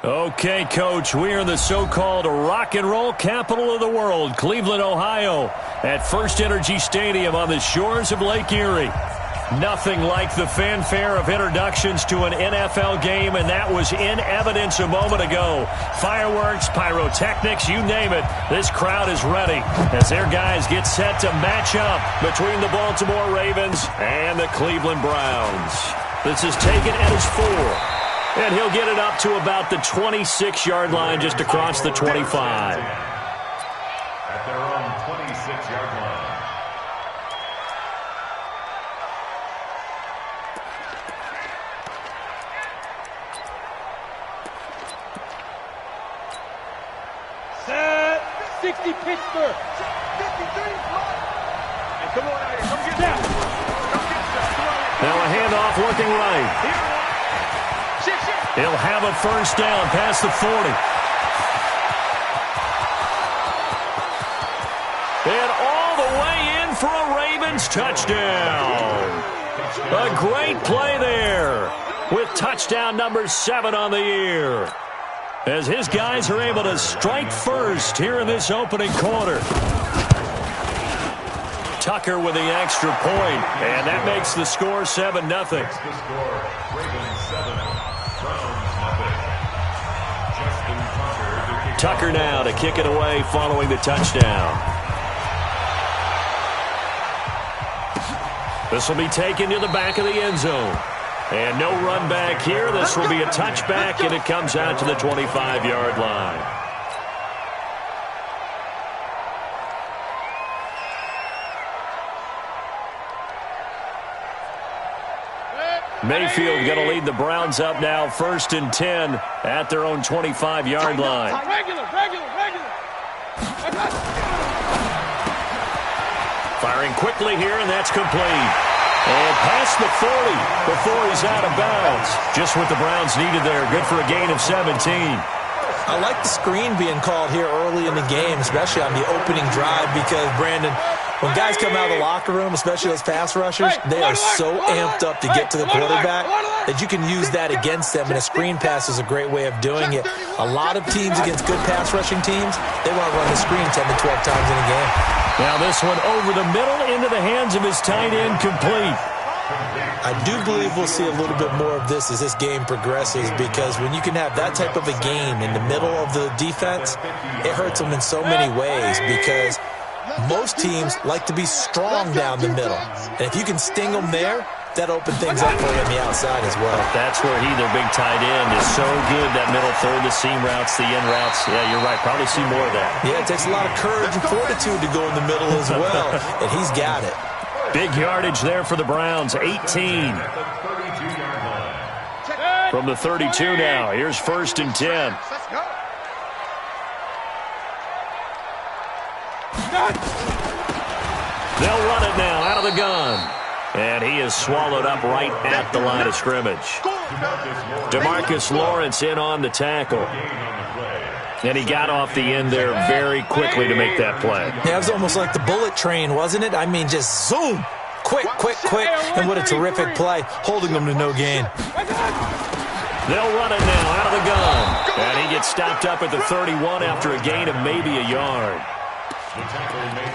Okay, Coach, we are in the so-called rock and roll capital of the world, Cleveland, Ohio, at First Energy Stadium on the shores of Lake Erie. Nothing like the fanfare of introductions to an NFL game, and that was in evidence a moment ago. Fireworks, pyrotechnics, you name it. This crowd is ready as their guys get set to match up between the Baltimore Ravens and the Cleveland Browns. This is taken at his 4. And he'll get it up to about the 26-yard line, just across the 25. At their own 26-yard line. Set. 60 Pittsburgh. 53. Hey, come on out here. Come get that. Come get that. Now a handoff looking right. He'll have a first down past the 40. And all the way in for a Ravens touchdown. A great play there with touchdown number 7 on the year, as his guys are able to strike first here in this opening quarter. Tucker with the extra point, and that makes the score 7-0. Tucker now to kick it away following the touchdown. This will be taken to the back of the end zone. And no run back here. This will be a touchback, and it comes out to the 25-yard line. Mayfield going to lead the Browns up now, 1st and 10 at their own 25-yard line. Regular. Firing quickly here, and that's complete. And past the 40 before he's out of bounds. Just what the Browns needed there. Good for a gain of 17. I like the screen being called here early in the game, especially on the opening drive, because, Brandon, when guys come out of the locker room, especially those pass rushers, they are so amped up to get to the quarterback that you can use that against them, and a screen pass is a great way of doing it. A lot of teams against good pass rushing teams, they want to run the screen 10 to 12 times in a game. Now this one over the middle into the hands of his tight end, complete. I do believe we'll see a little bit more of this as this game progresses, because when you can have that type of a game in the middle of the defense, it hurts them in so many ways, because most teams like to be strong down the middle. And if you can sting them there, that opens things up for you on the outside as well. That's where their big tight end, is so good, that middle third, the seam routes, the in routes. Yeah, you're right. Probably see more of that. Yeah, it takes a lot of courage and fortitude to go in the middle as well, and he's got it. Big yardage there for the Browns, 18. From the 32 now. Here's 1st and 10. They'll run it now out of the gun. And he is swallowed up right at the line of scrimmage. DeMarcus Lawrence in on the tackle. And he got off the end there very quickly to make that play. Yeah, it was almost like the bullet train, wasn't it? I mean, just zoom. Quick. And what a terrific play, holding them to no gain. They'll run it now out of the gun. And he gets stopped up at the 31 after a gain of maybe a yard.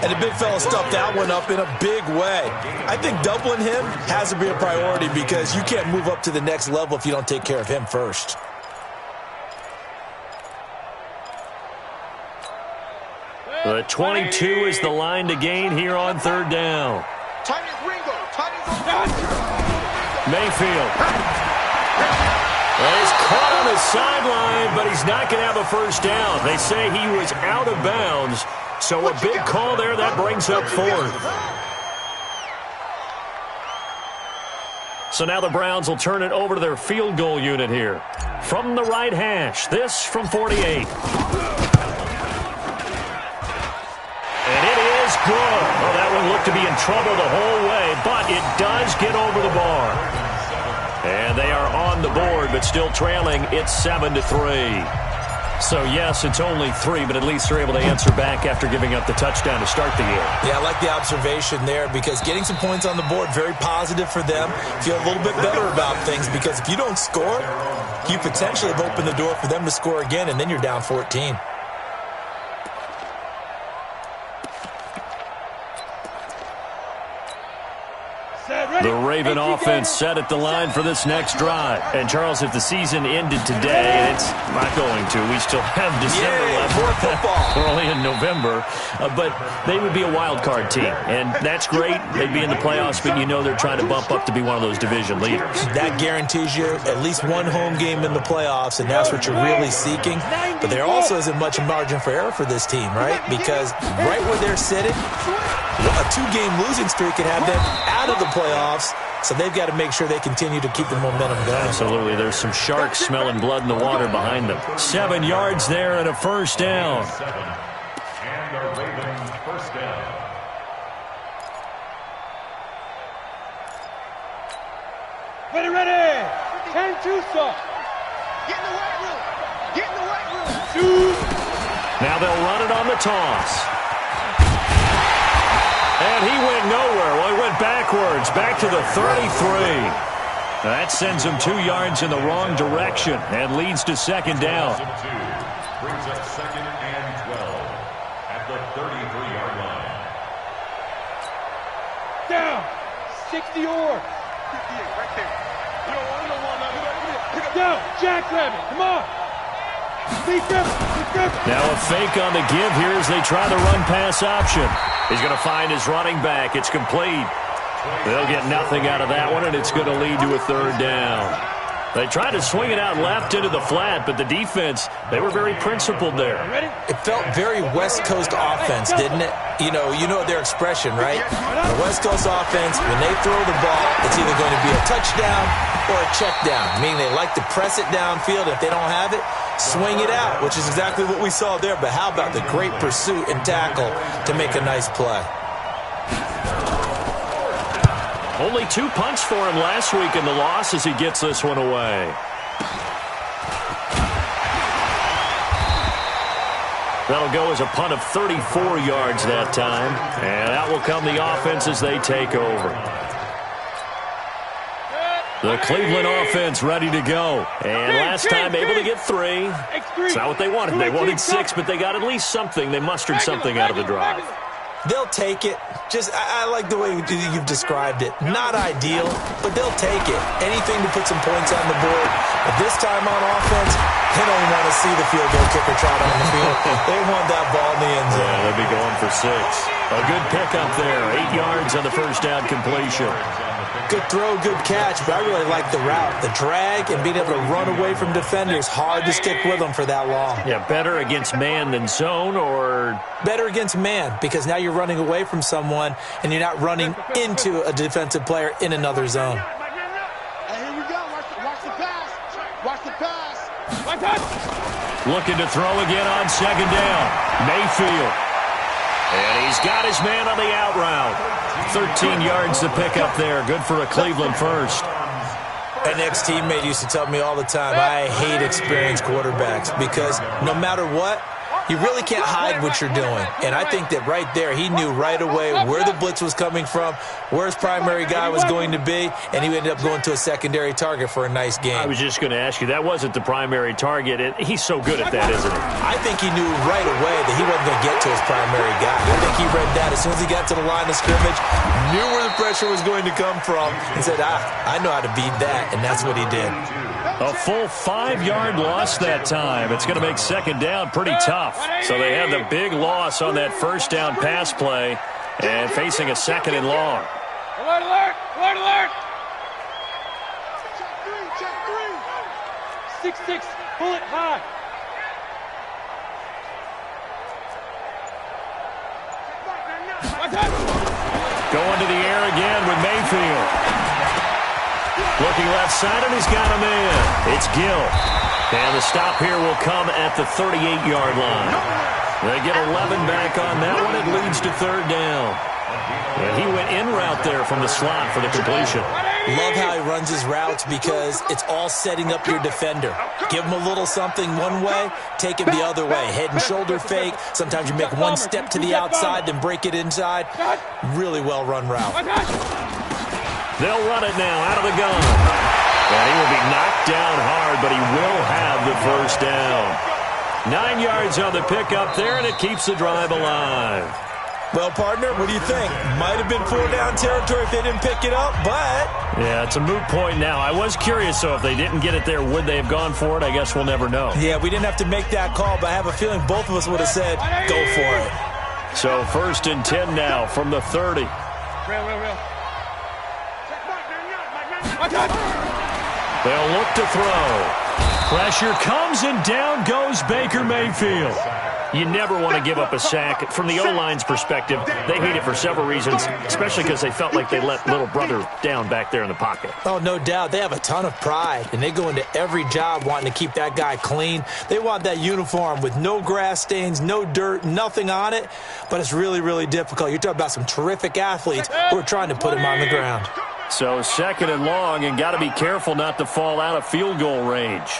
And the big fella stuffed that one up in a big way. I think doubling him has to be a priority, because you can't move up to the next level if you don't take care of him first. The 22 is the line to gain here on 3rd down. Mayfield. Well, he's caught on the sideline, but he's not going to have a first down. They say he was out of bounds. So a big call there, that brings up 4th. So now the Browns will turn it over to their field goal unit here. From the right hash, this from 48. And it is good. Oh, that one looked to be in trouble the whole way, but it does get over the bar. And they are on the board, but still trailing. It's 7-3. So, yes, it's only 3, but at least they're able to answer back after giving up the touchdown to start the year. Yeah, I like the observation there because getting some points on the board, very positive for them. Feel a little bit better about things because if you don't score, you potentially have opened the door for them to score again, and then you're down 14. The Raven offense set at the line for this next drive. And, Charles, if the season ended today, and it's not going to, we still have December left. More football. We're only in November. But they would be a wild card team. And that's great. They'd be in the playoffs, but you know they're trying to bump up to be one of those division leaders. That guarantees you at least one home game in the playoffs, and that's what you're really seeking. But there also isn't much margin for error for this team, right? Because right where they're sitting, a 2-game losing streak can have them out of the playoffs, so they've got to make sure they continue to keep the momentum going. Absolutely. There's some sharks smelling blood in the water behind them. 7 yards there and a first down. And the Ravens first down. Ready. 10-2, sir. Get in the right room. Get in the right room. Now they'll run it on the toss. And he went nowhere. Well, he went backwards, back to the 33. That sends him 2 yards in the wrong direction and leads to second down. Brings up second and 12 at the 33-yard line. Down. 60 or. 58 right there. You don't want to down. Jackrabbit. Come on. Now a fake on the give here as they try the run-pass option. He's going to find his running back. It's complete. They'll get nothing out of that one, and it's going to lead to a third down. They tried to swing it out left into the flat, but the defense, they were very principled there. It felt very West Coast offense, didn't it? You know their expression, right? The West Coast offense, when they throw the ball, it's either going to be a touchdown or a check down, meaning they like to press it downfield. If they don't have it, swing it out, which is exactly what we saw there. But how about the great pursuit and tackle to make a nice play? Only 2 punts for him last week in the loss as he gets this one away. That'll go as a punt of 34 yards that time. And out will come the offense as they take over. The Cleveland offense ready to go. And last time able to get 3. It's not what they wanted. They wanted 6, but they got at least something. They mustered something out of the drive. They'll take it. I like the way you've described it. Not ideal, but they'll take it. Anything to put some points on the board. But this time on offense, they don't want to see the field goal kicker trot on the field. They want that ball in the end zone. Yeah, they'll be going for 6. A good pickup there. 8 yards on the first down completion. Good throw, good catch, but I really like the route. The drag and being able to run away from defenders, hard to stick with them for that long. Yeah, better against man than zone, or? Better against man, because now you're running away from someone and you're not running into a defensive player in another zone. Hey, here we go. Watch the pass. Watch the pass. Looking to throw again on second down. Mayfield. And he's got his man on the out route. 13 yards to pick up there. Good for a Cleveland first. An ex-teammate used to tell me all the time, I hate experienced quarterbacks because no matter what, you really can't hide what you're doing. And I think that right there, he knew right away where the blitz was coming from, where his primary guy was going to be, and he ended up going to a secondary target for a nice game. I was just going to ask you, that wasn't the primary target. He's so good at that, isn't he? I think he knew right away that he wasn't going to get to his primary guy. I think he read that as soon as he got to the line of scrimmage, knew where the pressure was going to come from, and said, I know how to beat that, and that's what he did. A full 5-yard loss that time. It's going to make second down pretty tough. So they had the big loss on that first down pass play and facing a second and long. Alert, alert, alert, alert. Check 3. 6-6, bullet high. Going to the air again with Mayfield. Looking left side, and he's got him in. It's Gill. And the stop here will come at the 38-yard line. They get 11 back on that one. It leads to third down. And he went in route there from the slot for the completion. Love how he runs his routes because it's all setting up your defender. Give him a little something one way, take it the other way. Head and shoulder fake. Sometimes you make one step to the outside, then break it inside. Really well-run route. They'll run it now out of the gun. And he will be knocked down hard, but he will have the first down. 9 yards on the pickup there, and it keeps the drive alive. Well, partner, what do you think? Might have been 4-down territory if they didn't pick it up, but... Yeah, it's a moot point now. I was curious, so if they didn't get it there, would they have gone for it? I guess we'll never know. Yeah, we didn't have to make that call, but I have a feeling both of us would have said, go for it. So 1st and 10 now from the 30. Real. They'll look to throw. Pressure comes, and down goes Baker Mayfield. You never want to give up a sack. From the O-line's perspective, they hate it for several reasons, especially because they felt like they let little brother down back there in the pocket. Oh, no doubt. They have a ton of pride, and they go into every job wanting to keep that guy clean. They want that uniform with no grass stains, no dirt, nothing on it, but it's really, really difficult. You're talking about some terrific athletes who are trying to put him on the ground. So 2nd and long, and got to be careful not to fall out of field goal range.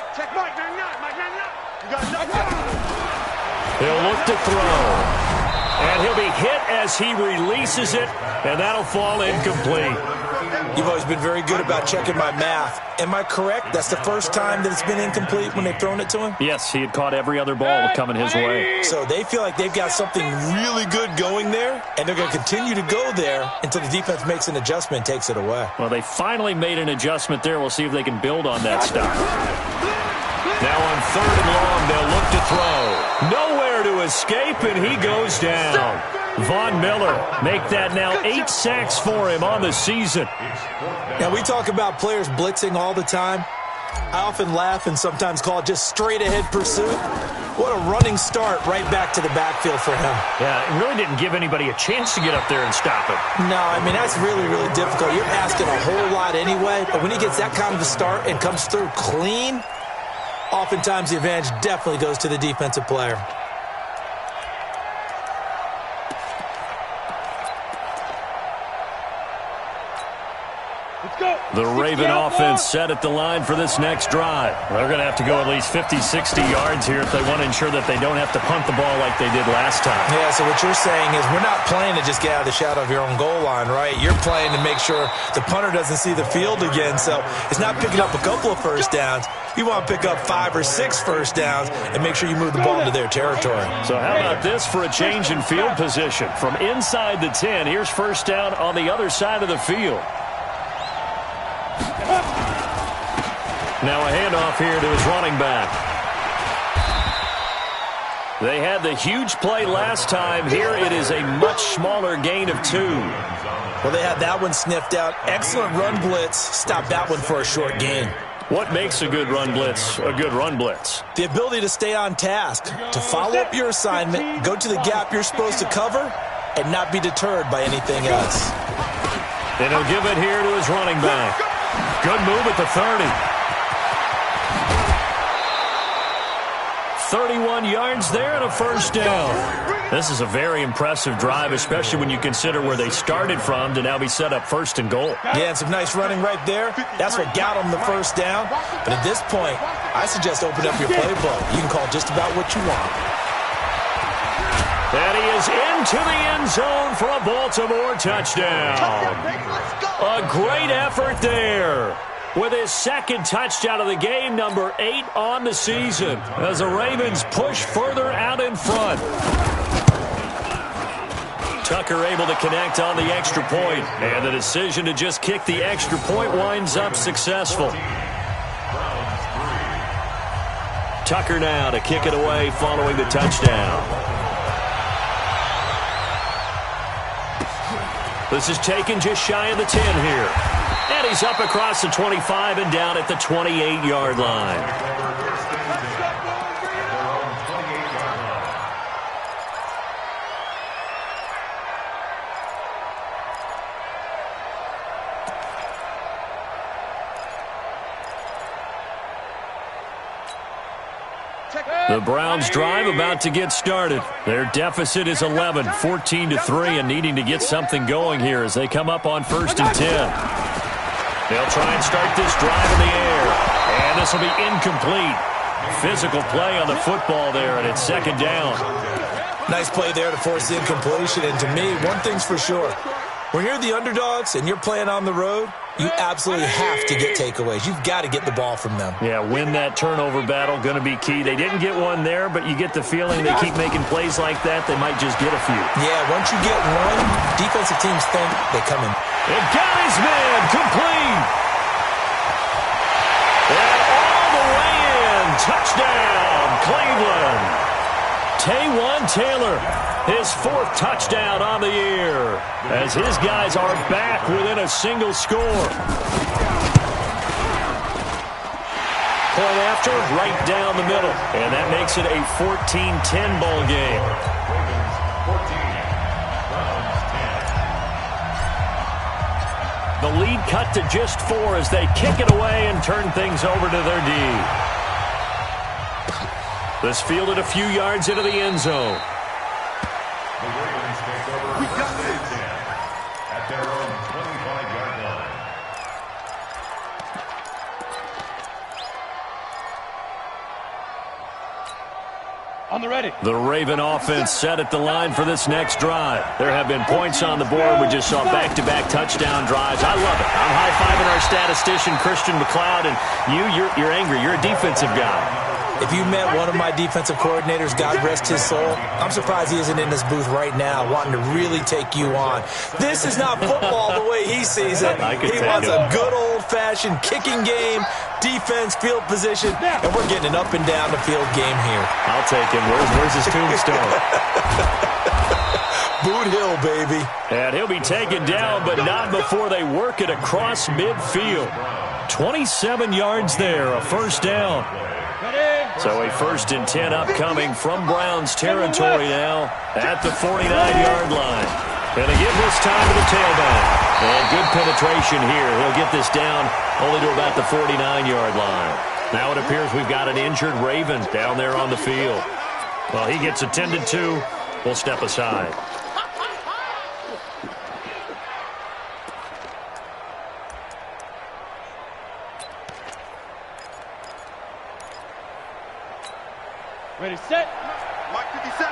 He'll look to throw. And he'll be hit as he releases it, and that'll fall incomplete. You've always been very good about checking my math. Am I correct? That's the first time that it's been incomplete when they've thrown it to him? Yes, he had caught every other ball coming his way. So they feel like they've got something really good going there, and they're going to continue to go there until the defense makes an adjustment and takes it away. Well, they finally made an adjustment there. We'll see if they can build on that stuff. Now on 3rd and long, they'll look to throw. Nowhere to escape, and he goes down. Von Miller make that now 8 sacks for him on the season. Now, we talk about players blitzing all the time. I often laugh and sometimes call it just straight-ahead pursuit. What a running start right back to the backfield for him. Yeah, it really didn't give anybody a chance to get up there and stop it. No, I mean, that's really, really difficult. You're asking a whole lot anyway, but when he gets that kind of a start and comes through clean, oftentimes the advantage definitely goes to the defensive player. The Raven offense set at the line for this next drive. They're going to have to go at least 50, 60 yards here if they want to ensure that they don't have to punt the ball like they did last time. Yeah, so what you're saying is we're not playing to just get out of the shadow of your own goal line, right? You're playing to make sure the punter doesn't see the field again. So it's not picking up a couple of first downs. You want to pick up 5 or 6 first downs and make sure you move the ball into their territory. So how about this for a change in field position? From inside the 10, here's first down on the other side of the field. Now a handoff here to his running back. They had the huge play last time. Here it is a much smaller gain of 2. Well, they had that one sniffed out. Excellent run blitz. Stop that one for a short gain. What makes a good run blitz a good run blitz? The ability to stay on task, to follow up your assignment, go to the gap you're supposed to cover, and not be deterred by anything else. And he'll give it here to his running back. Good move at the 30. 31 yards there and a first down. This is a very impressive drive, especially when you consider where they started from to now be set up 1st and goal. Yeah, and some nice running right there. That's what got them the first down. But at this point, I suggest open up your playbook. You can call just about what you want. And he is into the end zone for a Baltimore touchdown. A great effort there. With his 2nd touchdown of the game, number 8 on the season, as the Ravens push further out in front. Tucker able to connect on the extra point, and the decision to just kick the extra point winds up successful. Tucker now to kick it away following the touchdown. This is taken just shy of the 10 here. And he's up across the 25 and down at the 28-yard line. The Browns drive about to get started. Their deficit is 11, 14-3, and needing to get something going here as they come up on 1st and 10. They'll try and start this drive in the air. And this will be incomplete. Physical play on the football there, and it's second down. Nice play there to force the incompletion. And to me, one thing's for sure. When you're the underdogs and you're playing on the road, you absolutely have to get takeaways. You've got to get the ball from them. Yeah, win that turnover battle, going to be key. They didn't get one there, but you get the feeling they keep making plays like that, they might just get a few. Yeah, once you get one, defensive teams think they come in. It got his man, complete. And all the way in, touchdown, Cleveland. Taywan Taylor, his 4th touchdown on the year, as his guys are back within a single score. Point after, right down the middle, and that makes it a 14-10 ball game. The lead cut to just 4 as they kick it away and turn things over to their D. This fielded a few yards into the end zone. The Ravens take over at their own 25-yard line. On the ready. The Raven offense set at the line for this next drive. There have been points on the board. We just saw back-to-back touchdown drives. I love it. I'm high-fiving our statistician, Christian McLeod, and you're angry. You're a defensive guy. If you met one of my defensive coordinators, God rest his soul, I'm surprised he isn't in this booth right now wanting to really take you on. This is not football the way he sees it. He wants a good old-fashioned kicking game, defense, field position, and we're getting an up and down the field game here. I'll take him. Where's his tombstone? Boot Hill, baby. And he'll be taken down, but not before they work it across midfield. 27 yards there, a first down. So a 1st and 10 upcoming from Browns territory now at the 49-yard line. Going to give this time to the tailback. And good penetration here. He'll get this down only to about the 49-yard line. Now it appears we've got an injured Raven down there on the field. Well, he gets attended to. We'll step aside. Ready, set. Mark 57.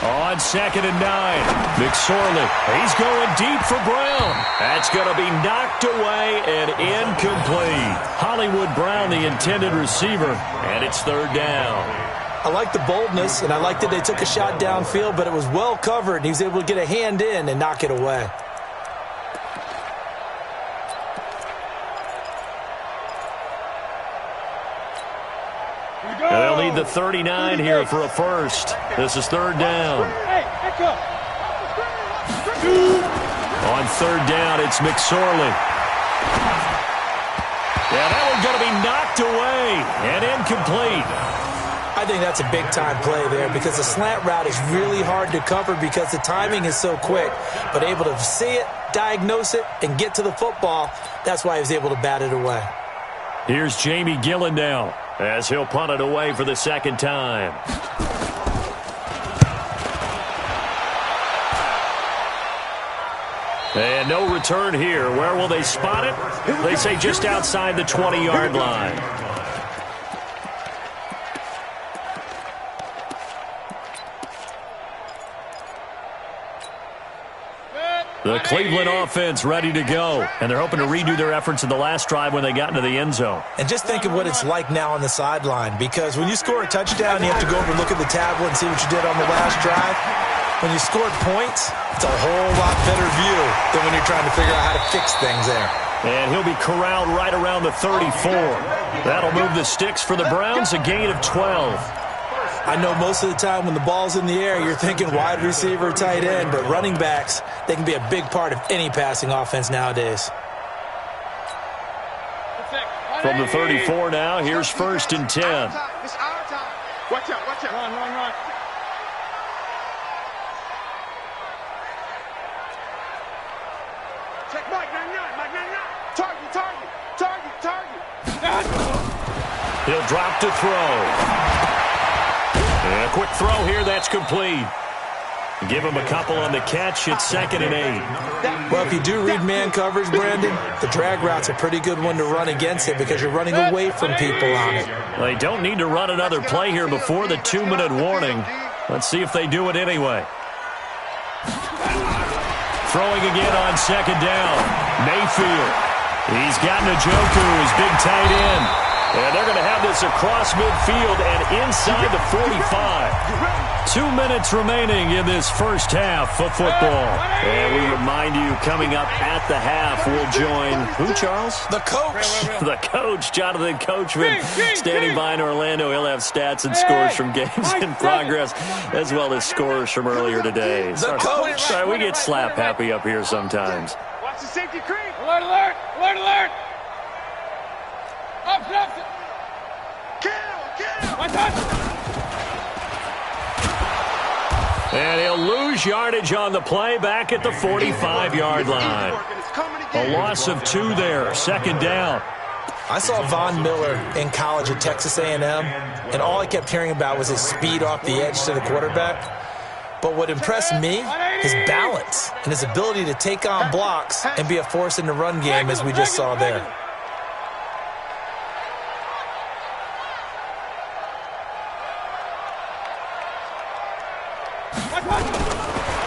On 2nd and 9, McSorley. He's going deep for Brown. That's going to be knocked away and incomplete. Hollywood Brown, the intended receiver, and it's 3rd down. I like the boldness, and I like that they took a shot downfield, but it was well covered, and he was able to get a hand in and knock it away. They'll need the 39 here for a first. This is 3rd down. Hey, echo. On 3rd down, it's McSorley. Yeah, that one's going to be knocked away and incomplete. I think that's a big-time play there because the slant route is really hard to cover because the timing is so quick. But able to see it, diagnose it, and get to the football, that's why he was able to bat it away. Here's Jamie Gillen now as he'll punt it away for the 2nd time. And no return here. Where will they spot it? They say just outside the 20-yard line. The Cleveland offense ready to go, and they're hoping to redo their efforts in the last drive when they got into the end zone. And just think of what it's like now on the sideline, because when you score a touchdown, you have to go over and look at the tablet and see what you did on the last drive. When you scored points, it's a whole lot better view than when you're trying to figure out how to fix things there. And he'll be corralled right around the 34. That'll move the sticks for the Browns, a gain of 12. I know most of the time when the ball's in the air, you're thinking wide receiver, tight end, but running backs, they can be a big part of any passing offense nowadays. From the 34 now, here's 1st and 10. It's our time. Watch out, watch out. Run. Check Mike 99. Target. He'll drop to throw. And a quick throw here, that's complete. Give him a couple on the catch. It's 2nd and 8. Well, if you do read man coverage, Brandon, the drag route's a pretty good one to run against it because you're running away from people on it. They don't need to run another play here before the 2-minute warning. Let's see if they do it anyway. Throwing again on 2nd down. Mayfield. He's got Njoku, his big tight end. And they're going to have this across midfield and inside the 45. 2 minutes remaining in this first half of football. And we remind you, coming up at the half, we'll join who, Charles? The coach. The coach, Jonathan Coachman, standing by in Orlando. He'll have stats and scores from games in progress, as well as scores from earlier today. The coach. Sorry, we get slap happy up here sometimes. Watch the safety creep. Alert, alert, alert, alert. Up. Kill. Watch out. And he'll lose yardage on the play back at the 45-yard line. A loss of 2 there, 2nd down. I saw Von Miller in college at Texas A&M, and all I kept hearing about was his speed off the edge to the quarterback. But what impressed me, his balance and his ability to take on blocks and be a force in the run game, as we just saw there.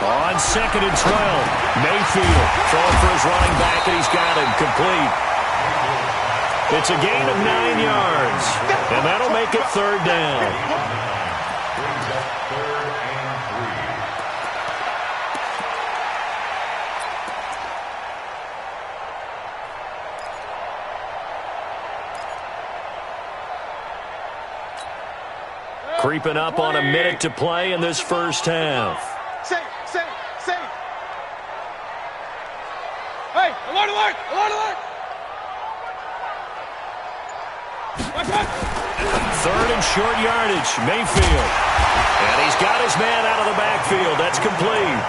On 2nd and 12, Mayfield throwing for his running back, and he's got him complete. It's a gain of 9 yards, and that'll make it 3rd down. Brings up 3rd and 3. Creeping up on a minute to play in this first half. Safe. Hey, alert, alert, alert, alert. Watch out. 3rd and short yardage, Mayfield. And he's got his man out of the backfield. That's complete.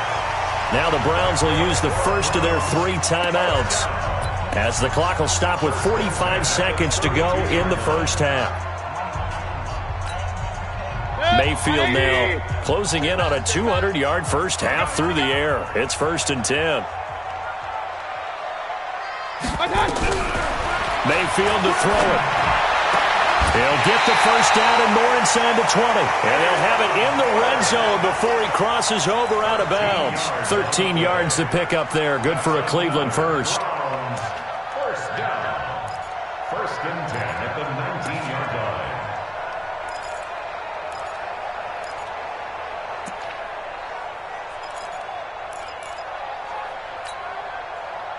Now the Browns will use the first of their 3 timeouts, as the clock will stop with 45 seconds to go in the first half. Mayfield now closing in on a 200-yard first half through the air. It's 1st and 10. Mayfield to throw it. He'll get the first down and more inside the 20. And he'll have it in the red zone before he crosses over out of bounds. 13 yards to pick up there. Good for a Cleveland first. First down. 1st and 10 at the 19-yard line.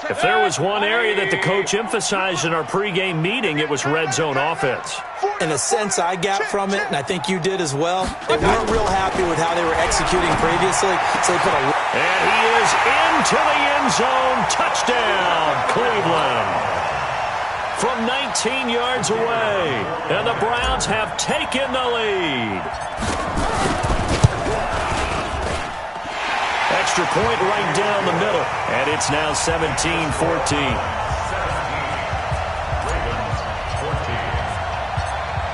If there was one area that the coach emphasized in our pregame meeting, it was red zone offense. In a sense I got from it, and I think you did as well, they weren't real happy with how they were executing previously, so they put a... And he is into the end zone. Touchdown, Cleveland. From 19 yards away, and the Browns have taken the lead. Extra point right down the middle, and it's now 17-14.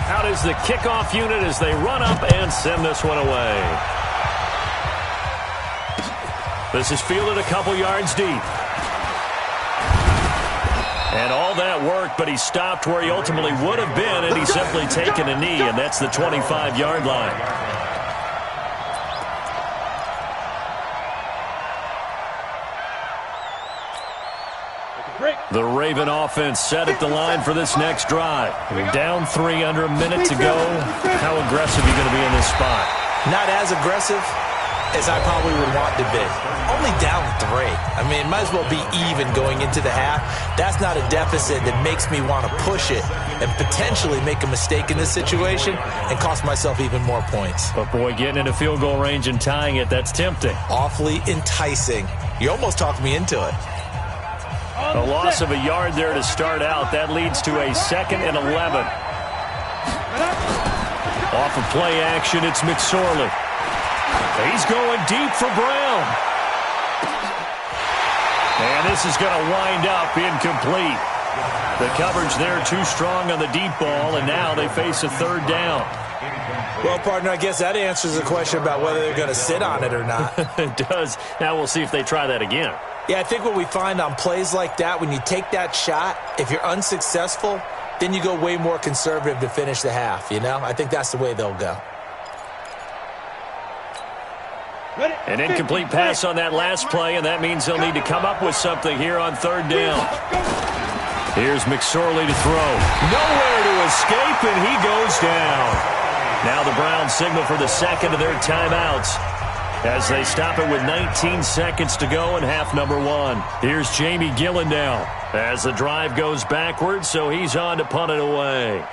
Out is the kickoff unit as they run up and send this one away. This is fielded a couple yards deep. And all that work, but he stopped where he ultimately would have been, and he's simply taken a knee, and that's the 25-yard line. The Raven offense set at the line for this next drive. Down 3 under a minute to go. How aggressive are you going to be in this spot? Not as aggressive as I probably would want to be. Only down 3. I mean, it might as well be even going into the half. That's not a deficit that makes me want to push it and potentially make a mistake in this situation and cost myself even more points. But, boy, getting into field goal range and tying it, that's tempting. Awfully enticing. You almost talked me into it. A loss of a yard there to start out. That leads to a 2nd and 11. Off of play action, it's McSorley. He's going deep for Brown. And this is going to wind up incomplete. The coverage there too strong on the deep ball, and now they face a third down. Well, partner, I guess that answers the question about whether they're going to sit on it or not. It does. Now we'll see if they try that again. Yeah, I think what we find on plays like that, when you take that shot, if you're unsuccessful, then you go way more conservative to finish the half, you know? I think that's the way they'll go. An incomplete pass on that last play, and that means they'll need to come up with something here on third down. Here's McSorley to throw. Nowhere to escape, and he goes down. Now the Browns signal for the second of their timeouts as they stop it with 19 seconds to go in half number one. Here's Jamie Gillen now as the drive goes backwards, so he's on to punt it away.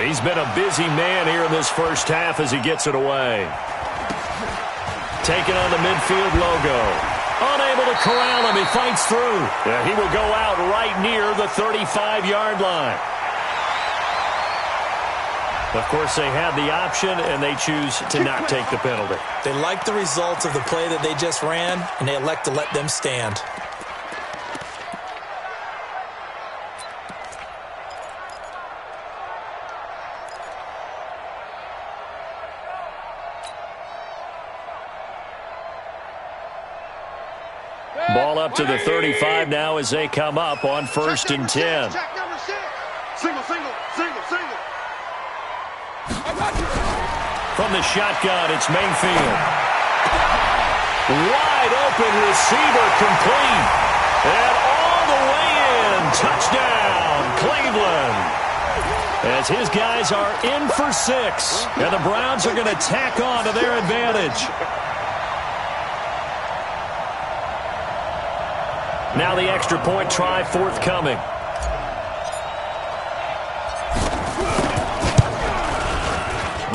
He's been a busy man here in this first half as he gets it away. Taking on the midfield logo. Unable to corral him. He fights through. He will go out right near the 35-yard line. Of course, they had the option, and they choose to not take the penalty. They like the results of the play that they just ran, and they elect to let them stand. Ball up to the 35 now as they come up on 1st and 10. Check number 6. Single, single, single, single. From the shotgun, it's Mayfield. Wide open receiver complete. And all the way in. Touchdown, Cleveland. As his guys are in for 6. And the Browns are going to tack on to their advantage. Now the extra point try forthcoming.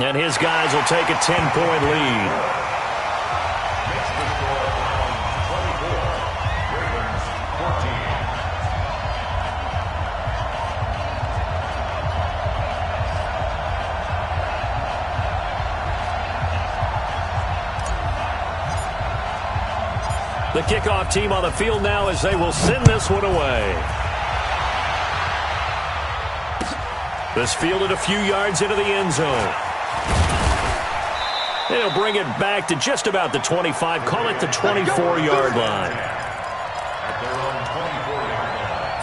And his guys will take a 10-point lead. The kickoff team on the field now as they will send this one away. This fielded a few yards into the end zone. They'll bring it back to just about the 25, call it the 24-yard line. At their own 24-yard line.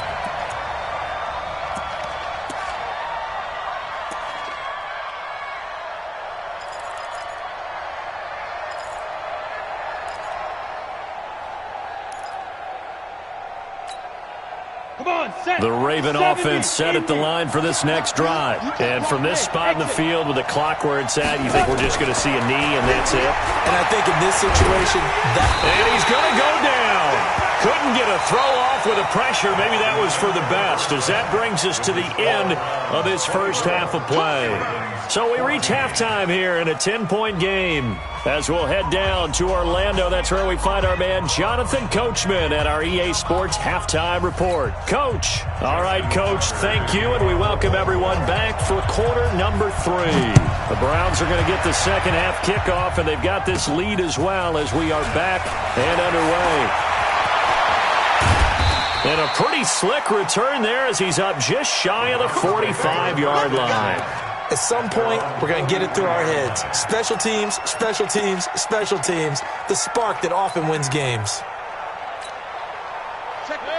Come on, set. The Raven offense set at the line for this next drive. And from this spot in the field with the clock where it's at, you think we're just going to see a knee and that's it? And I think in this situation, And he's going to go down. Couldn't get a throw off with the pressure. Maybe that was for the best, as that brings us to the end of this first half of play. So we reach halftime here in a 10-point game. As we'll head down to Orlando, that's where we find our man Jonathan Coachman at our EA Sports Halftime Report. Coach. All right, Coach, thank you, and we welcome everyone back for quarter number 3. The Browns are going to get the second half kickoff, and they've got this lead as well as we are back and underway. And a pretty slick return there as he's up just shy of the 45-yard line. at some point, we're going to get it through our heads. Special teams, special teams, special teams. The spark that often wins games.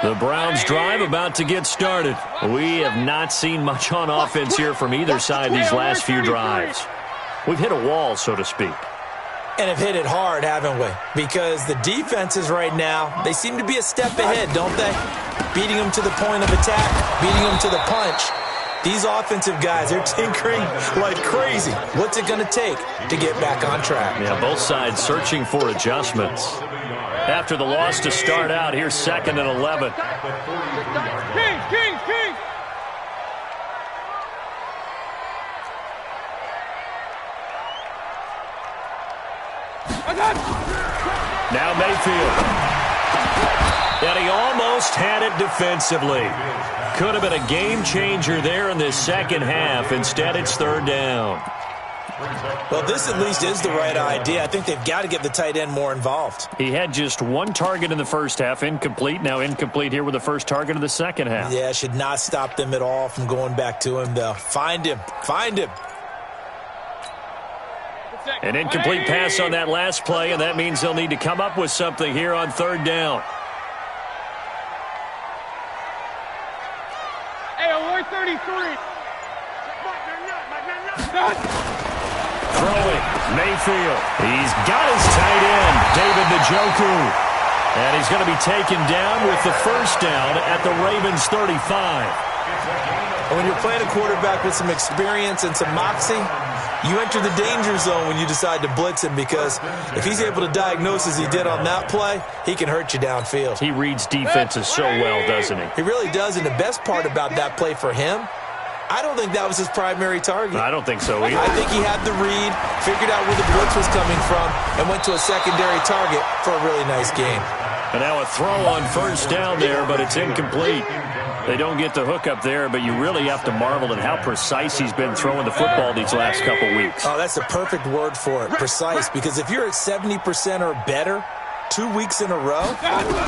The Browns drive about to get started. We have not seen much on offense here from either side these last few drives. We've hit a wall, so to speak. And have hit it hard, haven't we? Because the defenses right now, they seem to be a step ahead, don't they? Beating them to the point of attack, beating them to the punch. These offensive guys, they're tinkering like crazy. What's it going to take to get back on track? Yeah, both sides searching for adjustments. After the loss to start out, here's 2nd and 11. King! Now Mayfield. And he almost had it defensively. Could have been a game changer there in this second half. Instead, it's 3rd down. Well, this at least is the right idea. I think they've got to get the tight end more involved. He had just one target in the first half, incomplete. Now incomplete here with the first target of the second half. Yeah, should not stop them at all from going back to him, though. Find him. Find him. An incomplete pass on that last play, and that means they'll need to come up with something here on third down. Hey, alert 33. Throwing, Mayfield. He's got his tight end, David Njoku. And he's going to be taken down with the first down at the Ravens 35. And when you're playing a quarterback with some experience and some moxie, you enter the danger zone when you decide to blitz him, because if he's able to diagnose as he did on that play, he can hurt you downfield. He reads defenses so well, doesn't he? He really does, and the best part about that play for him, I don't think that was his primary target. I don't think so either. I think he had the read, figured out where the blitz was coming from, and went to a secondary target for a really nice game. And now a throw on first down there, but it's incomplete. They don't get the hook up there, but you really have to marvel at how precise he's been throwing the football these last couple weeks. Oh, that's a perfect word for it, precise, because if you're at 70% or better 2 weeks in a row,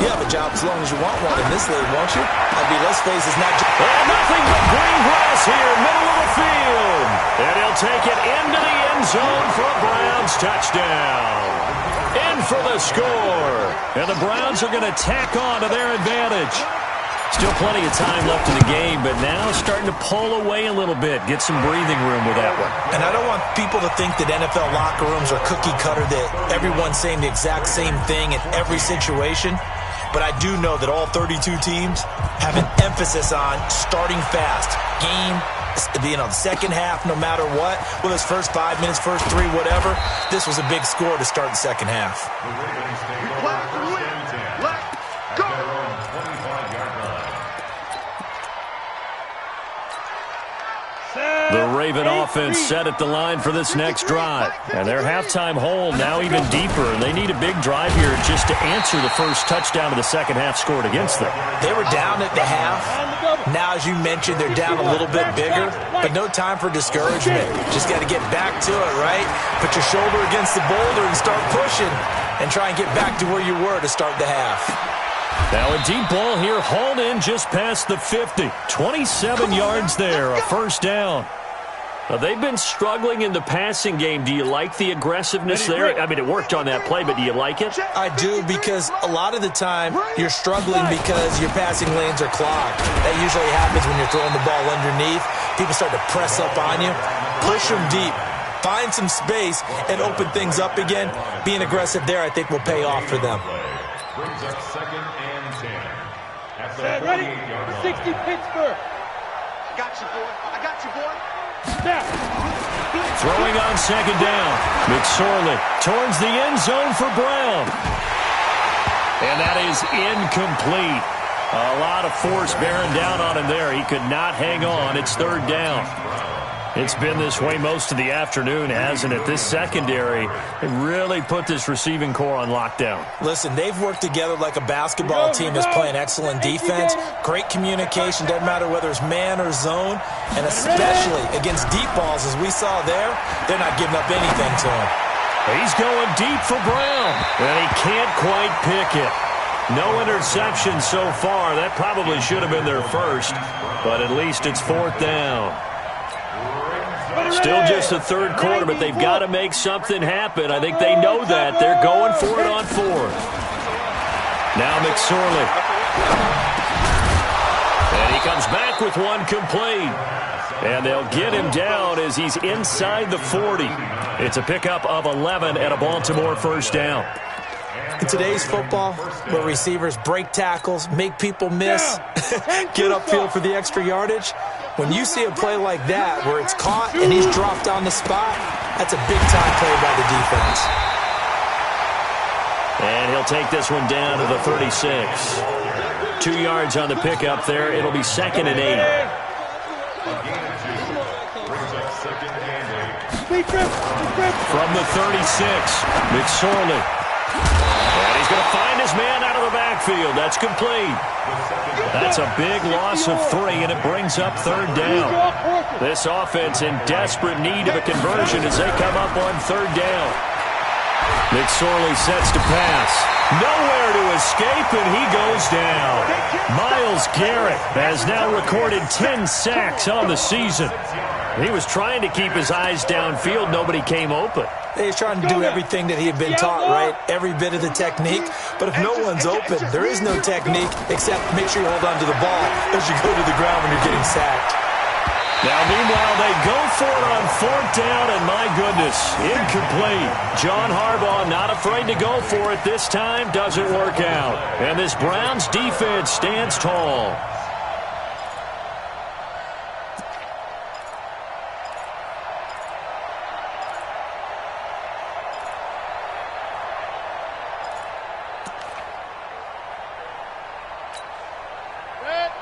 you have a job as long as you want one in this league, won't you? I mean, let's face it, it's not just... And nothing but green grass here, middle of the field. And he'll take it into the end zone for a Browns touchdown. In for the score. And the Browns are going to tack on to their advantage. Still plenty of time left in the game, but now starting to pull away a little bit, get some breathing room with that one. And I don't want people to think that NFL locker rooms are cookie cutter, that everyone's saying the exact same thing in every situation. But I do know that all 32 teams have an emphasis on starting fast. Game, the second half, no matter what. Whether it's first 5 minutes, first 3, whatever. This was a big score to start the second half. The Raven offense set at the line for this next drive. And their halftime hole now even deeper. And they need a big drive here just to answer the first touchdown of the second half scored against them. They were down at the half. Now, as you mentioned, they're down a little bit bigger. But no time for discouragement. Just got to get back to it, right? Put your shoulder against the boulder and start pushing. And try and get back to where you were to start the half. Now a deep ball here, hauled in just past the 50. 27 yards there, a first down. Now, they've been struggling in the passing game. Do you like the aggressiveness there? I mean, it worked on that play, but do you like it? I do, because a lot of the time you're struggling because your passing lanes are clogged. That usually happens when you're throwing the ball underneath. People start to press up on you. Push them deep. Find some space and open things up again. Being aggressive there, I think, will pay off for them. Brings up second and 10. At the Ready? 48-yard line. 60 Pittsburgh. I got you, boy. I got you, boy. Snap. Throwing on second down. McSorley towards the end zone for Brown. And that is incomplete. A lot of force bearing down on him there. He could not hang on. It's third down. It's been this way most of the afternoon, hasn't it? This secondary really put this receiving core on lockdown. Listen, they've worked together like a basketball team that's playing excellent defense. Great communication, doesn't matter whether it's man or zone. And especially against deep balls, as we saw there, they're not giving up anything to him. He's going deep for Brown, and he can't quite pick it. No interception so far. That probably should have been their first, but at least it's fourth down. Still just the third quarter, but they've got to make something happen. I think they know that. They're going for it on fourth. Now McSorley. And he comes back with one complete. And they'll get him down as he's inside the 40. It's a pickup of 11 and a Baltimore first down. In today's football, where receivers break tackles, make people miss, get upfield for the extra yardage, when you see a play like that where it's caught and he's dropped on the spot, that's a big-time play by the defense. And he'll take this one down to the 36. 2 yards on the pickup there. It'll be second and 8. From the 36, McSorley. And he's going to find his man out of the backfield. That's complete. That's a big loss of 3, and it brings up 3rd down. This offense in desperate need of a conversion as they come up on 3rd down. McSorley sets to pass. Nowhere to escape, and he goes down. Myles Garrett has now recorded 10 sacks on the season. He was trying to keep his eyes downfield. Nobody came open. He's trying to do everything that he had been taught, right? Every bit of the technique. But if no one's open, there is no technique except make sure you hold on to the ball as you go to the ground when you're getting sacked. Now, meanwhile, they go for it on 4th down, and my goodness, incomplete. John Harbaugh not afraid to go for it this time. Doesn't work out. And this Browns defense stands tall.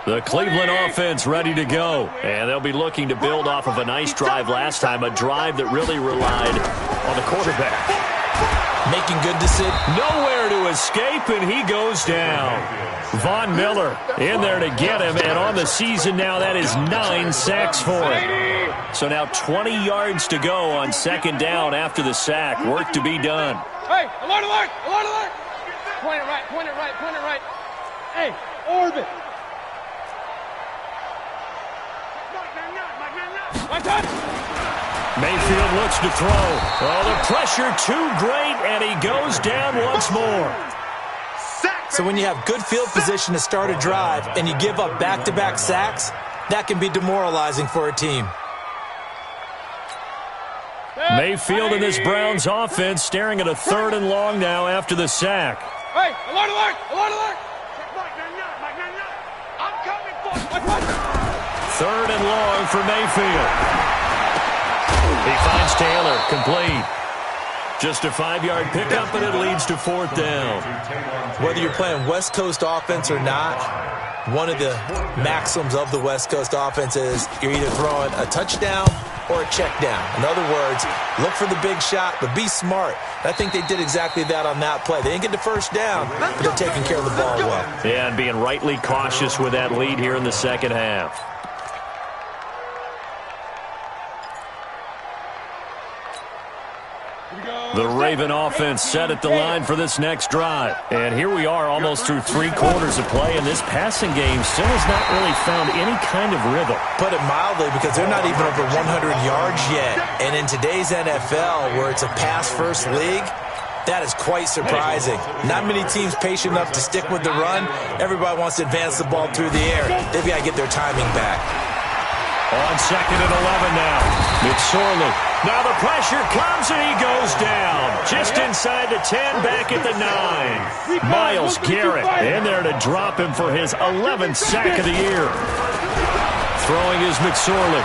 The Cleveland offense ready to go. And they'll be looking to build off of a nice drive last time, a drive that really relied on the quarterback. Making good decisions. Nowhere to escape, and he goes down. Von Miller in there to get him, and on the season now, that is 9 sacks for him. So now 20 yards to go on 2nd down after the sack. Work to be done. Hey, alert, alert, alert, alert. Point it right, point it right, point it right. Hey, orbit. Mayfield looks to throw. Oh, the pressure too great, and he goes down once more. So when you have good field position to start a drive and you give up back-to-back sacks, that can be demoralizing for a team. Mayfield in this Browns offense staring at a 3rd and long now after the sack. Hey, alert, alert, alert, alert. I'm coming for 3rd and long for Mayfield. He finds Taylor, complete. Just a 5-yard pickup, and it leads to 4th down. Whether you're playing West Coast offense or not, one of the maxims of the West Coast offense is you're either throwing a touchdown or a check down. In other words, look for the big shot, but be smart. I think they did exactly that on that play. They didn't get the 1st down, but they're taking care of the ball well. Yeah, and being rightly cautious with that lead here in the 2nd half. The Raven offense set at the line for this next drive. And here we are almost through 3 quarters of play, and this passing game still has not really found any kind of rhythm. Put it mildly, because they're not even over 100 yards yet. And in today's NFL, where it's a pass-first league, that is quite surprising. Not many teams patient enough to stick with the run. Everybody wants to advance the ball through the air. They've got to get their timing back. On 2nd and 11 now. McSorley. Now the pressure comes, and he goes down. Just inside the 10, back at the 9. Myles Garrett in there to drop him for his 11th sack of the year. Throwing is McSorley.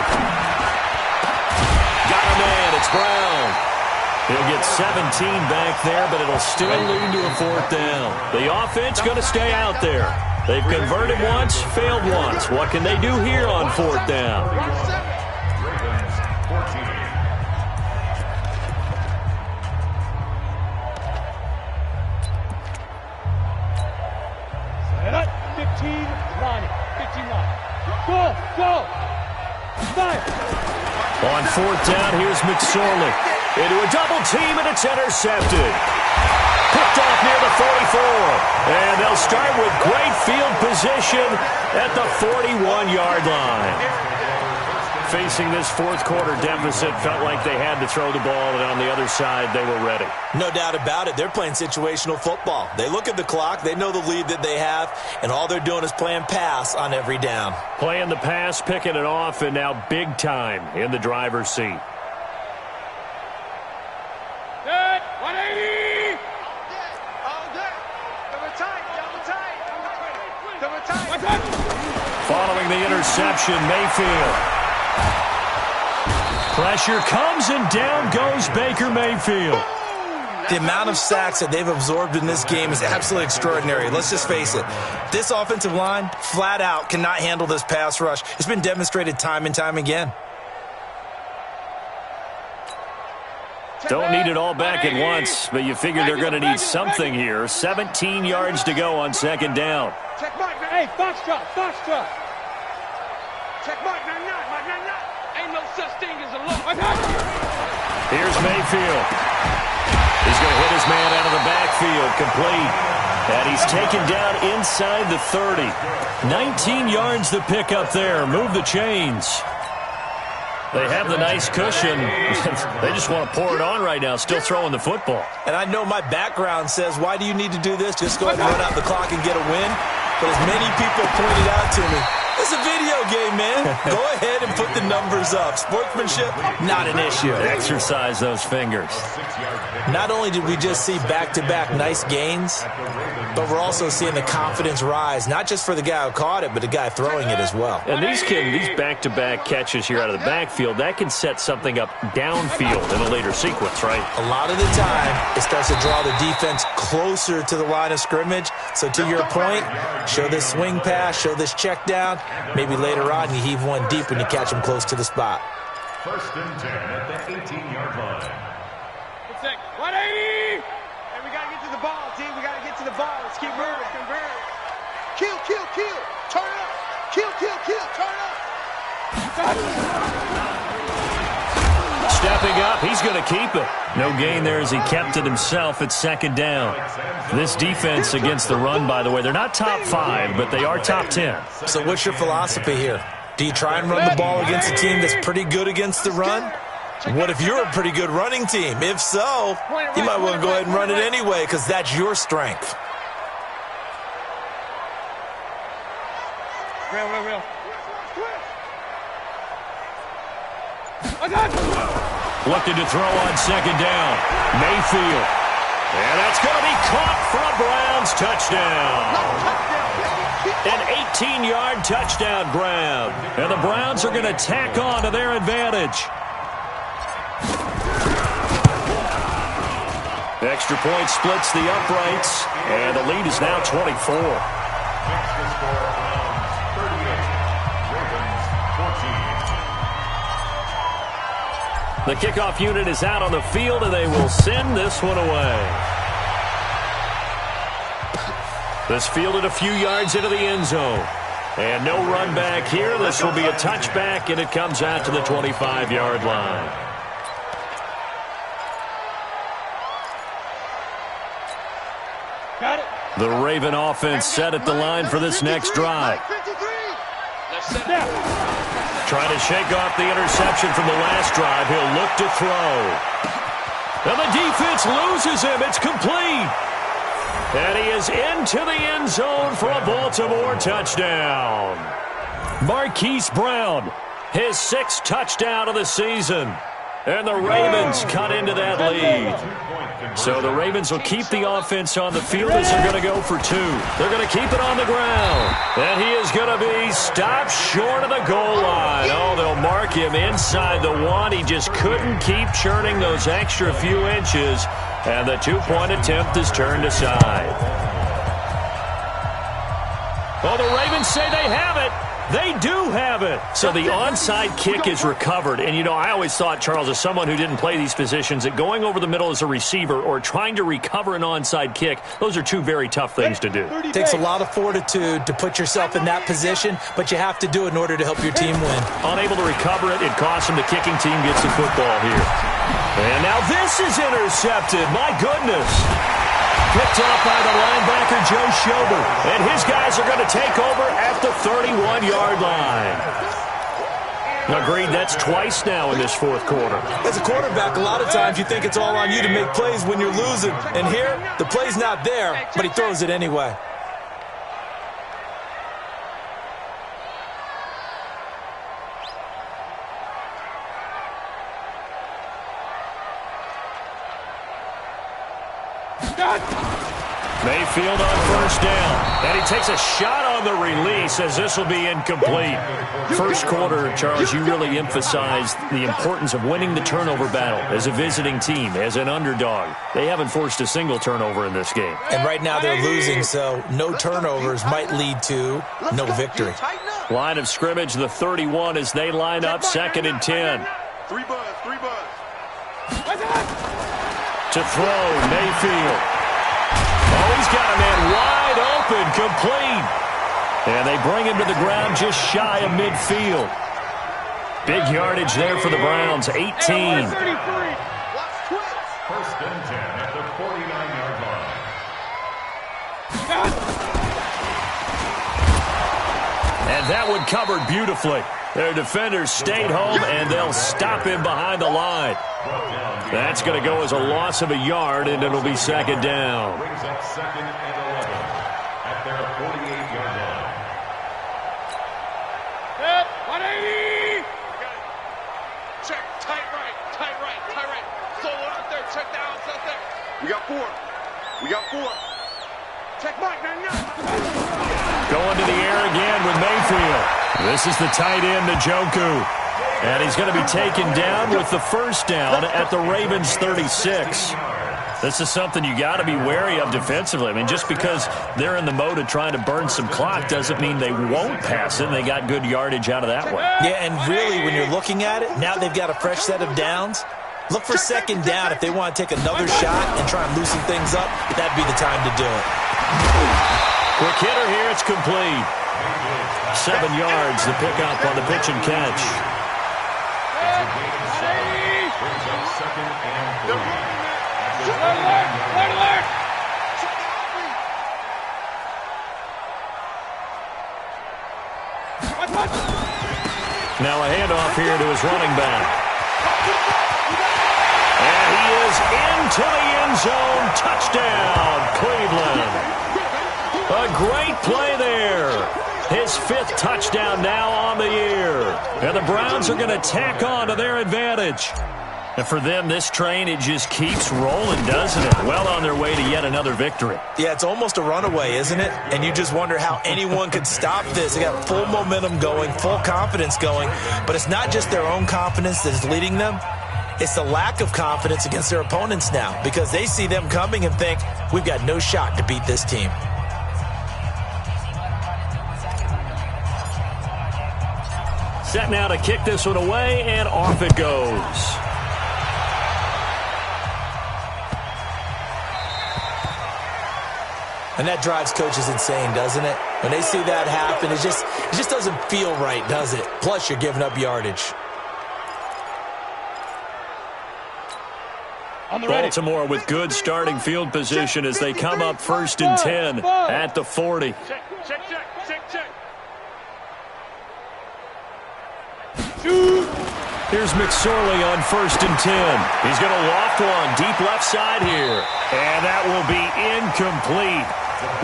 Got a man. It's Brown. He'll get 17 back there, but it'll still lead to a 4th down. The offense going to stay out there. They've converted once, failed once. What can they do here on 4th down? Ravens 14. Set up, 15, line it, 15 line. Go, go. Fire. On 4th down, here's McSorley. Into a double team, and it's intercepted. Picked off near the 44. And they'll start with great field position at the 41-yard line. Facing this 4th quarter deficit, felt like they had to throw the ball, and on the other side, they were ready. No doubt about it. They're playing situational football. They look at the clock. They know the lead that they have, and all they're doing is playing pass on every down. Playing the pass, picking it off, and now big time in the driver's seat. Set, 180. Following the interception, Mayfield. Pressure comes, and down goes Baker Mayfield. The amount of sacks that they've absorbed in this game is absolutely extraordinary. Let's just face it. This offensive line, flat out, cannot handle this pass rush. It's been demonstrated time and time again. Don't need it all back at once, but you figure they're going to need something here. 17 yards to go on second down. Check Mike. Hey, Foxtrot. Check Mike. 9-9. Ain't no such thing as a low. I got you. Here's Mayfield. He's going to hit his man out of the backfield, complete. And he's taken down inside the 30. 19 yards to pick up there. Move the chains. They have the nice cushion. They just want to pour it on right now, still throwing the football. And I know my background says, why do you need to do this? Just go ahead and run out the clock and get a win. But as many people pointed out to me, it's a video game, man. Go ahead and put the numbers up. Sportsmanship, not an issue. Exercise those fingers. Not only did we just see back-to-back nice gains, but we're also seeing the confidence rise, not just for the guy who caught it, but the guy throwing it as well. And these back-to-back catches here out of the backfield, that can set something up downfield in a later sequence, right? A lot of the time, it starts to draw the defense closer to the line of scrimmage. So to your point, show this swing pass, show this check down. Maybe later on, you heave one deep when you catch him close to the spot. 1st and 10 at the 18-yard line. 180! And we got to get to the ball, D. We got to get to the ball. Let's keep moving. Convert. Kill. Turn up. Kill. Turn up. Stepping up, he's going to keep it. No gain there as he kept it himself at second down. This defense against the run, by the way, they're not top 5, but they are top 10. So what's your philosophy here? Do you try and run the ball against a team that's pretty good against the run? What if you're a pretty good running team? If so, you might want to go ahead and run it anyway because that's your strength. Real. Looking to throw on second down. Mayfield. And that's going to be caught for a Browns touchdown. An 18-yard touchdown grab. And the Browns are going to tack on to their advantage. Extra point splits the uprights, and the lead is now 24. Makes the score Browns 38, Ravens 14. The kickoff unit is out on the field, and they will send this one away. This fielded a few yards into the end zone. And no run back here. This will be a touchback, and it comes out to the 25-yard line. Got it. The Raven offense set at the line for this next drive. Trying to shake off the interception from the last drive. He'll look to throw. And the defense loses him. It's complete. And he is into the end zone for a Baltimore touchdown. Marquise Brown, his 6th touchdown of the season. And the Ravens cut into that lead. So the Ravens will keep the offense on the field as they're going to go for 2. They're going to keep it on the ground. And he is going to be stopped short of the goal line. Oh, they'll mark him inside the 1. He just couldn't keep churning those extra few inches. And the 2-point attempt is turned aside. Well, the Ravens say they have it. They do have it. So the onside kick is recovered. And, you know, I always thought, Charles, as someone who didn't play these positions, that going over the middle as a receiver or trying to recover an onside kick, those are 2 very tough things to do. It takes a lot of fortitude to put yourself in that position, but you have to do it in order to help your team win. Unable to recover it, it costs him. The kicking team gets the football here. And now this is intercepted. My goodness. Picked up by the linebacker, Joe Schobert. And his guys are going to take over at the 31-yard line. Agreed, that's twice now in this 4th quarter. As a quarterback, a lot of times you think it's all on you to make plays when you're losing. And here, the play's not there, but he throws it anyway. Mayfield on 1st down. And he takes a shot on the release as this will be incomplete. 1st quarter, Charles, you really emphasized the importance of winning the turnover battle as a visiting team, as an underdog. They haven't forced a single turnover in this game. And right now they're losing, so no turnovers might lead to no victory. Line of scrimmage, the 31 as they line up 2nd and 10. 3 buzz. To throw, Mayfield. Oh, he's got a man wide open, complete. And they bring him to the ground just shy of midfield. Big yardage there for the Browns, 18. First and 10 at the 49-yard line. And that one covered beautifully. Their defenders stayed home, and they'll stop him behind the line. That's going to go as a loss of a yard, and it'll be second down. Brings up second and 11 at their 48-yard line. 180! Check, tight right. Solo out there, check the outs out there. We got four. Check Mike, 99. Going to the air again with Mayfield. This is the tight end, Njoku. And he's going to be taken down with the first down at the Ravens' 36. This is something you got to be wary of defensively. I mean, just because they're in the mode of trying to burn some clock doesn't mean they won't pass it. And they got good yardage out of that one. Yeah, and really, when you're looking at it, now they've got a fresh set of downs. Look for second down if they want to take another shot and try and loosen things up. That'd be the time to do it. Quick hitter here, it's complete. 7 yards, the pickup on the pitch and catch. Brings up second and 3. Alert! Now a handoff here to his running back. And he is into the end zone. Touchdown, Cleveland. A great play there. His 5th touchdown now on the year. And the Browns are going to tack on to their advantage. And for them, this train, it just keeps rolling, doesn't it? Well on their way to yet another victory. Yeah, it's almost a runaway, isn't it? And you just wonder how anyone could stop this. They got full momentum going, full confidence going. But it's not just their own confidence that's leading them. It's the lack of confidence against their opponents now, because they see them coming and think, we've got no shot to beat this team. Set now to kick this one away, and off it goes. And that drives coaches insane, doesn't it? When they see that happen, it just doesn't feel right, does it? Plus, you're giving up yardage. Baltimore with good starting field position as they come up 1st and 10 at the 40. Check. Here's McSorley on 1st and 10. He's going to loft one deep left side here. And that will be incomplete.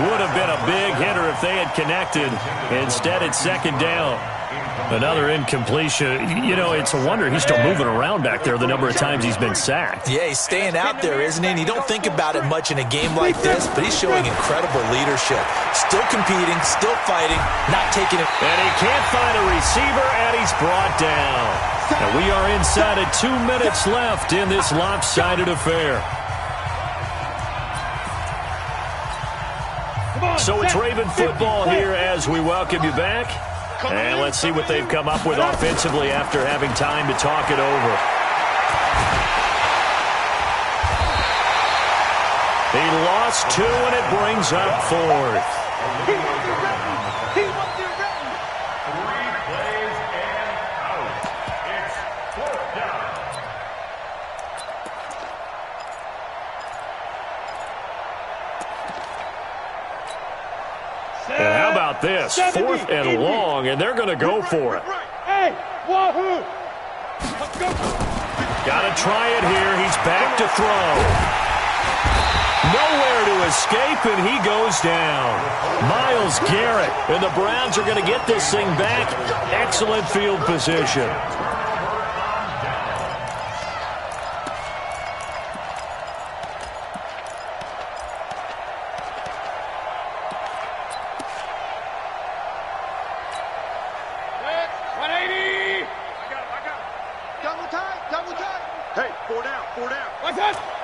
Would have been a big hitter if they had connected. Instead, it's second down. Another incompletion. You know, it's a wonder he's still moving around back there the number of times he's been sacked. Yeah, he's staying out there, isn't he? And you don't think about it much in a game like this, but he's showing incredible leadership. Still competing, still fighting, not taking it. And he can't find a receiver, and he's brought down. And we are inside of 2 minutes left in this lopsided affair. So it's Raven football here as we welcome you back. And let's see what they've come up with offensively after having time to talk it over. He lost 2, and it brings up 4th. 3 plays and out. It's 4th down. And how about this? 4th and long, and they're going to go for it. Hey, wahoo! Let's go. Got to try it here. He's back to throw. Nowhere to escape, and he goes down. Myles Garrett, and the Browns are going to get this thing back. Excellent field position.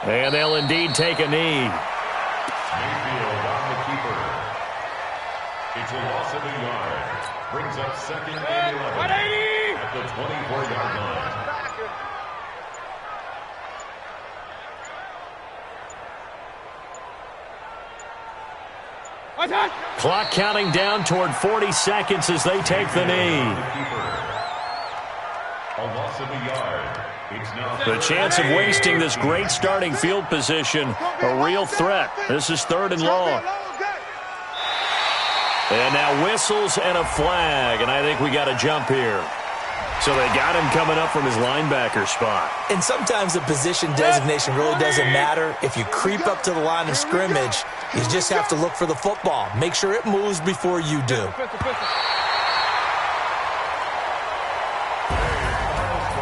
And they'll indeed take a knee. Mayfield on the keeper. It's a loss of a yard. Brings up second and 11 at the 24-yard line. Clock counting down toward 40 seconds as they take the knee. A loss of a yard. It's now The chance of wasting this great starting field position, a real threat. This is 3rd and long. And now whistles and a flag, and I think we got a jump here. So they got him coming up from his linebacker spot. And sometimes the position designation really doesn't matter. If you creep up to the line of scrimmage, you just have to look for the football. Make sure it moves before you do.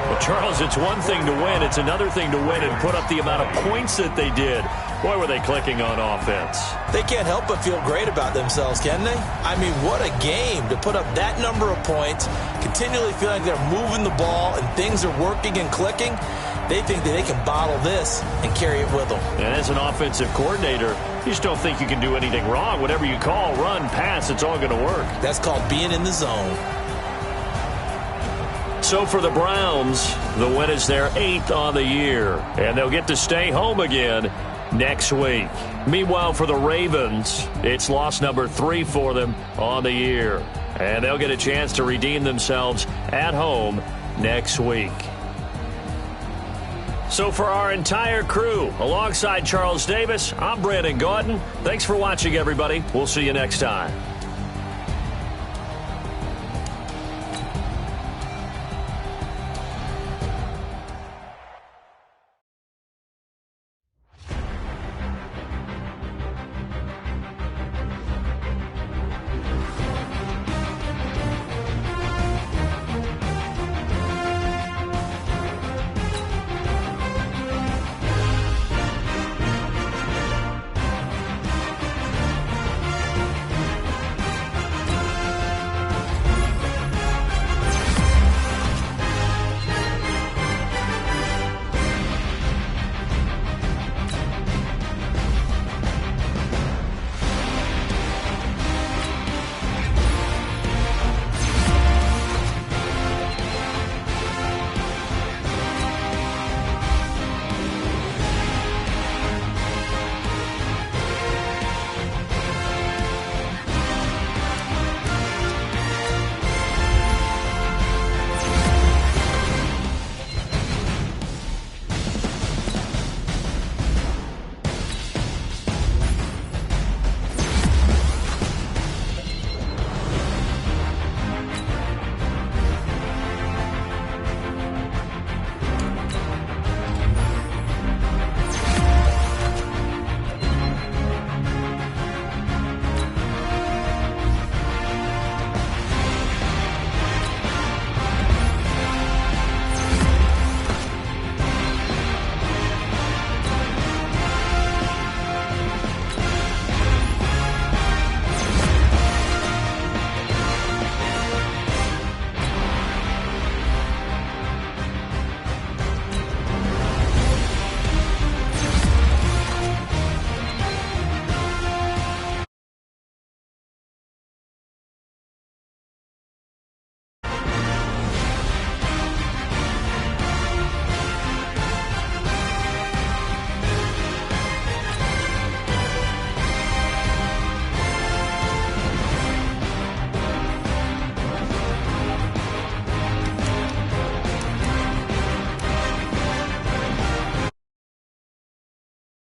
Well, Charles, it's one thing to win. It's another thing to win and put up the amount of points that they did. Boy, were they clicking on offense. They can't help but feel great about themselves, can they? I mean, what a game to put up that number of points, continually feeling like they're moving the ball and things are working and clicking. They think that they can bottle this and carry it with them. And as an offensive coordinator, you just don't think you can do anything wrong. Whatever you call, run, pass, it's all going to work. That's called being in the zone. So for the Browns, the win is their 8th on the year, and they'll get to stay home again next week. Meanwhile, for the Ravens, it's loss number 3 for them on the year, and they'll get a chance to redeem themselves at home next week. So for our entire crew, alongside Charles Davis, I'm Brandon Gaudin. Thanks for watching, everybody. We'll see you next time.